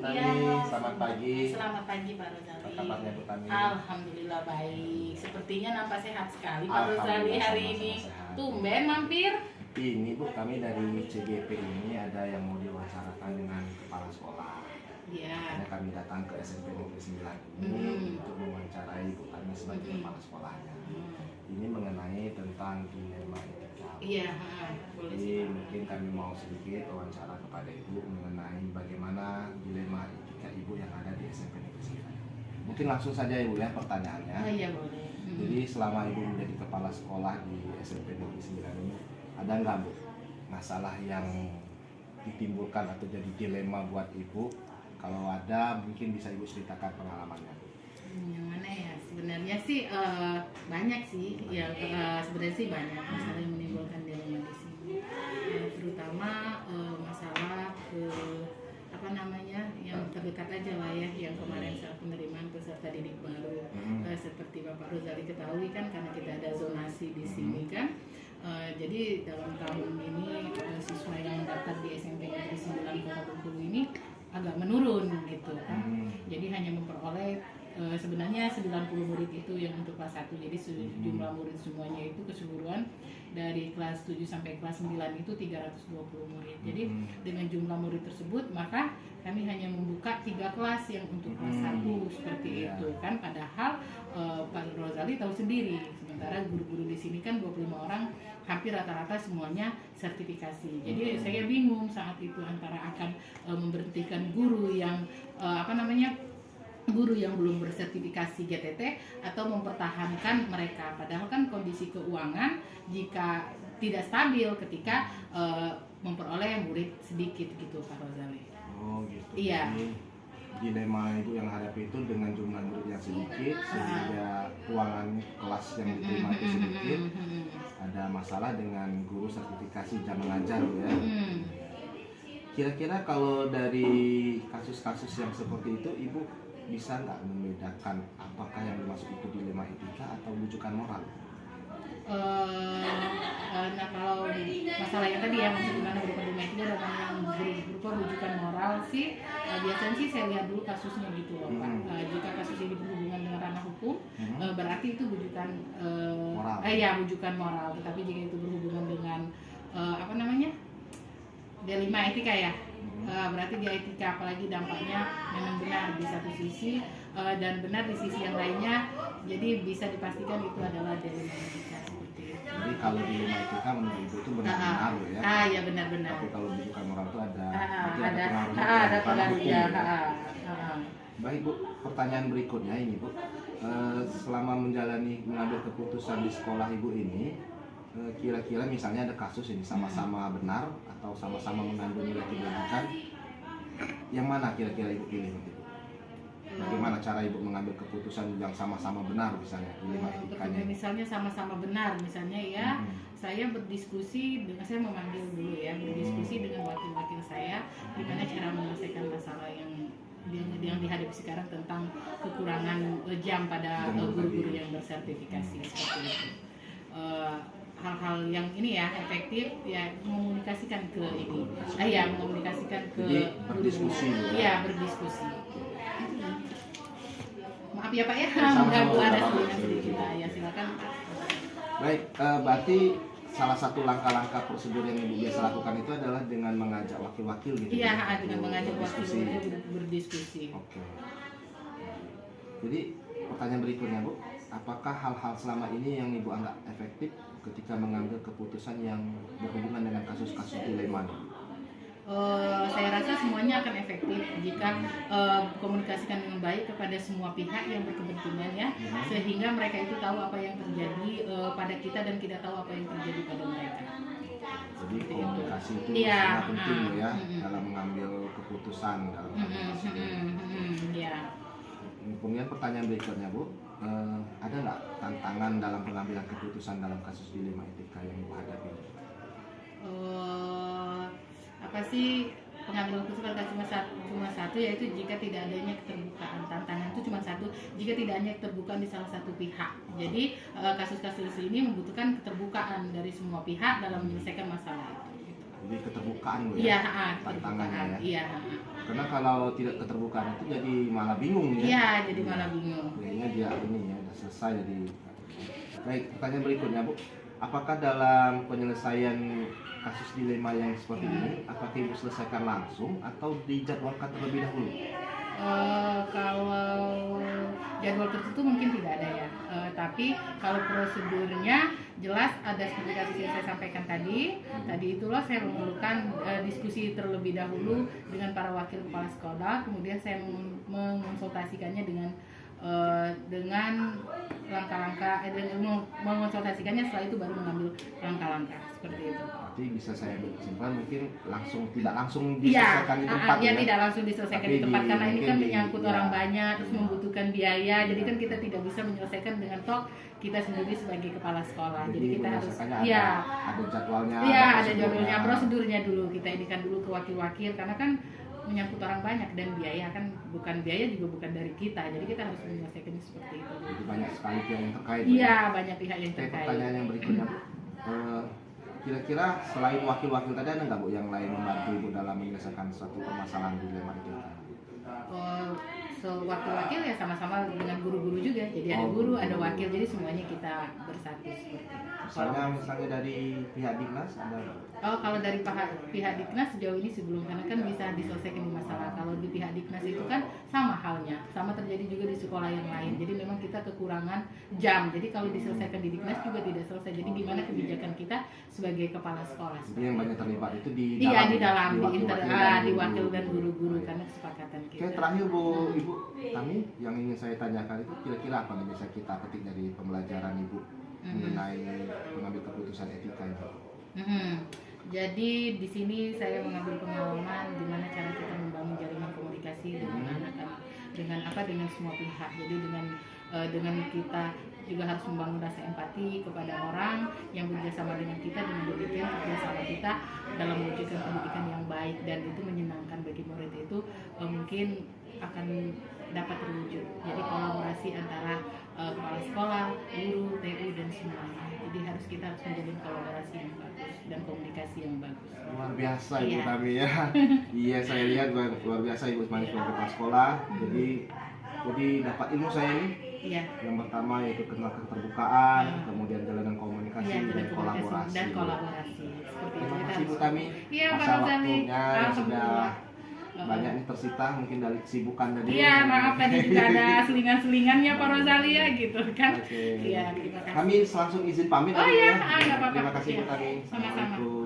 Tani, Ya, selamat pagi. selamat pagi Pak Rozali. Apa kabarnya Bu Tani? Alhamdulillah baik. Sepertinya nampak sehat sekali Pak Rozali Alhamdulillah, hari sama-sama ini. sehat. Tumben mampir. Ini Bu, kami dari CGP ini ada yang mau diwawancarakan dengan kepala sekolah. Ya. Makanya kami datang ke SMP Negeri 9 ini untuk mewawancarai Bu Tani sebagai kepala sekolahnya. Ini mengenai tentang dilema etika. Iya, boleh Jadi sih. mungkin kami mau sedikit wawancara kepada Ibu mengenai bagaimana dilema etika Ibu yang ada di SMP Negeri 9. Mungkin langsung saja Ibu ya pertanyaannya. Oh iya boleh. Jadi selama Ibu menjadi kepala sekolah di SMP Negeri 9 ini, ada nggak Bu masalah yang ditimbulkan atau jadi dilema buat Ibu? Kalau ada mungkin bisa Ibu ceritakan pengalamannya. Yang mana ya? Sebenarnya sih banyak sih. Ya sebenarnya sih banyak masalah yang menimbulkan dilema di sini. Terutama masalah apa namanya yang terdekat aja lah ya, yang kemarin saat penerimaan peserta didik baru. Seperti Bapak Rozali ketahui kan, karena kita ada zonasi di sini kan. Jadi dalam tahun ini siswa yang daftar di SMP Negeri 9 Kota Bengkulu ini agak menurun gitu kan. Jadi hanya memperoleh sebenarnya 90 murid itu yang untuk kelas 1. Jadi jumlah murid semuanya itu keseluruhan dari kelas 7 sampai kelas 9 itu 320 murid. Jadi dengan jumlah murid tersebut maka kami hanya membuka 3 kelas yang untuk kelas 1 seperti itu kan. Padahal Pak Rozali tahu sendiri, sementara guru-guru di sini kan 25 orang, hampir rata-rata semuanya sertifikasi. Jadi saya bingung saat itu antara akan memberhentikan guru yang guru yang belum bersertifikasi GTT atau mempertahankan mereka. Padahal kan kondisi keuangan jika tidak stabil ketika memperoleh murid sedikit gitu Pak Rozali. Oh gitu. Iya. Jadi dilema Ibu yang hadapi itu dengan jumlah murid yang sedikit sehingga keuangan kelas yang diterima itu sedikit. Ada masalah dengan guru sertifikasi jam mengajar Bu ya. Kira-kira kalau dari kasus-kasus yang seperti itu Ibu bisa nggak membedakan apakah yang dimaksud itu dilema etika atau rujukan moral? Nah kalau masalah yang tadi ya, maksud gimana berupa dilema etika dan yang berupa rujukan moral sih, biasanya sih saya lihat dulu kasusnya gitu loh Pak. Jika kasus ini berhubungan dengan ranah hukum, berarti itu rujukan Moral. Rujukan moral. Tetapi jika itu berhubungan dengan dilema etika ya, berarti dia etika, apalagi dampaknya memang benar di satu sisi dan benar di sisi yang lainnya, jadi bisa dipastikan itu adalah dilema etika seperti itu. Jadi kalau dilema etika menurut Ibu itu benar-benar loh ya. Ya benar-benar. Tapi kalau rujukan moral itu ada Ada pengaruhnya. Baik Bu, pertanyaan berikutnya ini Bu, selama mengambil keputusan di sekolah Ibu ini, kira-kira misalnya ada kasus ini sama-sama benar atau sama-sama mengandung nilai kebajikan, yang mana kira-kira Ibu pilih nanti? Bagaimana cara Ibu mengambil keputusan yang sama-sama benar misalnya dilema etikanya? Misalnya sama-sama benar, misalnya ya, saya berdiskusi dengan, saya memanggil dulu ya, berdiskusi dengan wakil-wakil saya gimana cara menyelesaikan masalah yang dihadapi sekarang tentang kekurangan jam pada guru-guru yang bersertifikasi seperti itu. Hal-hal yang ini ya efektif ya, mengomunikasikan ke ini, mengomunikasikan ke jadi berdiskusi guru. Iya, berdiskusi. Maaf ya Pak ya, Sama-sama, mengganggu ada sama-sama. sedikit. Ya silakan. Baik, berarti salah satu langkah-langkah prosedur yang Ibu biasa lakukan itu adalah dengan mengajak wakil-wakil gitu. Iya, dengan mengajak berdiskusi. wakil berdiskusi. Oke. Jadi pertanyaan berikutnya Bu, apakah hal-hal selama ini yang Ibu anggap efektif ketika mengambil keputusan yang berhubungan dengan kasus-kasus dilema? Saya rasa semuanya akan efektif jika komunikasikan dengan baik kepada semua pihak yang berkepentingan ya, sehingga mereka itu tahu apa yang terjadi pada kita dan kita tahu apa yang terjadi pada mereka. Jadi komunikasi itu sangat penting ya dalam mengambil keputusan dalam kasus ini. Kemudian pertanyaan berikutnya Bu, ada nggak tantangan dalam pengambilan keputusan dalam kasus dilema etika yang Ibu hadapi? Apa sih pengambilan keputusan cuma satu, yaitu jika tidak adanya keterbukaan. Tantangan itu cuma satu, jika tidak adanya keterbukaan di salah satu pihak. Jadi kasus-kasus ini membutuhkan keterbukaan dari semua pihak dalam menyelesaikan masalah itu. Jadi keterbukaan Bu ya, Iya, tantangannya ya. Iya. Karena kalau tidak keterbukaan itu jadi malah bingung ya. Iya, jadi malah bingung. Kayaknya dia ini ya udah selesai jadi. Baik, pertanyaan berikutnya Bu. Apakah dalam penyelesaian kasus dilema yang seperti ini, apakah Ibu selesaikan langsung atau dijadwalkan terlebih dahulu? Kalau jadwal tertentu mungkin tidak ada ya, tapi kalau prosedurnya jelas ada seperti kasus yang saya sampaikan tadi. Tadi itulah saya memerlukan diskusi terlebih dahulu dengan para wakil kepala sekolah, kemudian saya mengonsultasikannya dengan langkah-langkah, mengonsultasikannya, setelah itu baru mengambil langkah-langkah seperti itu. Berarti bisa saya simpulkan mungkin tidak langsung Iya, diselesaikan di tempat ya ya. tidak langsung diselesaikan Tapi di tempat karena ini kan mungkin menyangkut ya. orang banyak, terus membutuhkan biaya, jadi kan kita tidak bisa menyelesaikan dengan kita sendiri sebagai kepala sekolah. Jadi kita harus ada jadwalnya. ada jadwalnya, prosedurnya dulu kita indikan dulu ke wakil-wakil karena kan menyangkut orang banyak dan biaya kan biaya juga bukan dari kita, jadi kita harus menyelesaikannya seperti itu. Jadi banyak sekali pihak yang terkait. Iya, banyak pihak yang Oke, terkait. pertanyaan yang berikutnya Bu. Kira-kira selain wakil-wakil tadi ada nggak Bu yang lain membantu Ibu dalam menyelesaikan suatu permasalahan dilema itu? Wakil-wakil ya sama-sama dengan guru-guru juga, jadi ada guru, ada wakil, jadi semuanya kita bersatu seperti itu. Misalnya dari pihak Dignas ada? Kalau dari pihak Dignas sejauh ini sebelum, karena kan bisa diselesaikan di masalah. Kalau di pihak Dignas itu kan sama halnya, sama terjadi juga di sekolah yang lain. Jadi memang kita kekurangan jam. Jadi kalau diselesaikan di Dignas juga tidak selesai. Jadi gimana kebijakan kita sebagai kepala sekolah? Jadi yang banyak terlibat itu di dalam di wakil guru. dan guru-guru karena kesepakatan kita. Oke, terakhir Bu Ibu kami yang ingin saya tanyakan itu kira-kira apa yang bisa kita petik dari pembelajaran Ibu mengenai pengambil keputusan etika itu? Jadi di sini saya mengambil pengalaman gimana cara kita membangun jaringan komunikasi dengan anak-anak, dengan semua pihak. Jadi dengan kita juga harus membangun rasa empati kepada orang yang bekerjasama dengan kita, dengan demikian kerjasama kita dalam mewujudkan pendidikan yang baik dan itu menyenangkan bagi murid itu mungkin akan dapat terwujud. Jadi kolaborasi antara kepala sekolah, guru, TU dan semuanya. Jadi kita harus menjalin kolaborasi yang bagus dan komunikasi yang bagus. Luar biasa Ibu kami ya. Iya, saya lihat luar biasa Ibu sebagai kepala sekolah. Jadi dapat ilmu saya ini. Iya. Yang pertama yaitu kenal keterbukaan, kemudian jalanan komunikasi dan kolaborasi. Seperti Terima itu. kasih Bu Tami. Iya, masa Pak Rosali. waktunya yang sudah banyak nih tersita mungkin dari kesibukan tadi. Iya, maaf tadi juga ada selingan-selingannya Pak Rosali ya gitu kan. Oke. Iya, terima kasih. Kami langsung izin pamit. Oh iya, nggak apa-apa. Terima kasih Bu Iya. Tami. Sama-sama. Assalamualaikum.